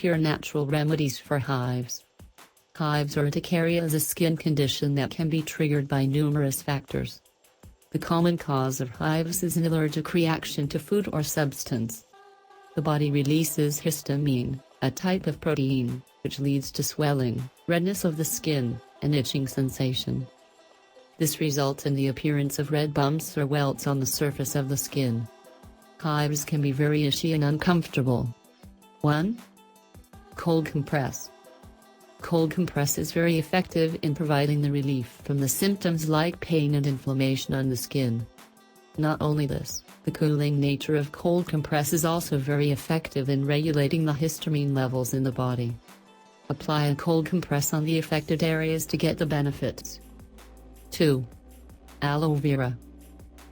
Pure Natural Remedies for Hives. Hives or urticaria is a skin condition that can be triggered by numerous factors. The common cause of hives is an allergic reaction to food or substance. The body releases histamine, a type of protein, which leads to swelling, redness of the skin, and itching sensation. This results in the appearance of red bumps or welts on the surface of the skin. Hives can be very itchy and uncomfortable. 1. Cold compress. Cold compress is very effective in providing the relief from the symptoms like pain and inflammation on the skin. Not only this, the cooling nature of cold compress is also very effective in regulating the histamine levels in the body. Apply a cold compress on the affected areas to get the benefits. 2. Aloe vera.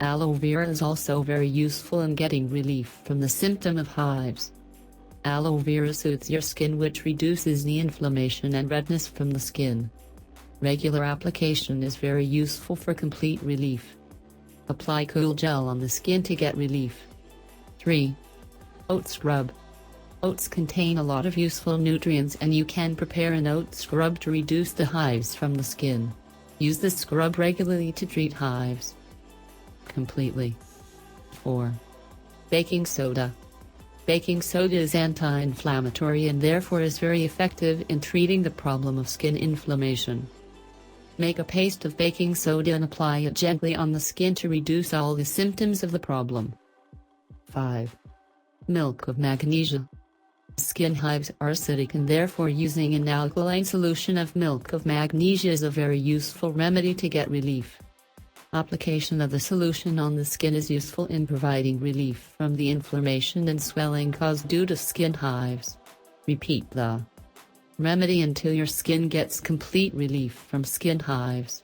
Aloe vera is also very useful in getting relief from the symptom of hives. Aloe vera soothes your skin, which reduces the inflammation and redness from the skin. Regular application is very useful for complete relief. Apply cool gel on the skin to get relief. 3. Oat scrub. Oats contain a lot of useful nutrients, and you can prepare an oat scrub to reduce the hives from the skin. Use this scrub regularly to treat hives completely. 4. Baking soda. Baking soda is anti-inflammatory and therefore is very effective in treating the problem of skin inflammation. Make a paste of baking soda and apply it gently on the skin to reduce all the symptoms of the problem. 5. Milk of magnesia. Skin hives are acidic, and therefore using an alkaline solution of milk of magnesia is a very useful remedy to get relief. Application of the solution on the skin is useful in providing relief from the inflammation and swelling caused due to skin hives. Repeat the remedy until your skin gets complete relief from skin hives.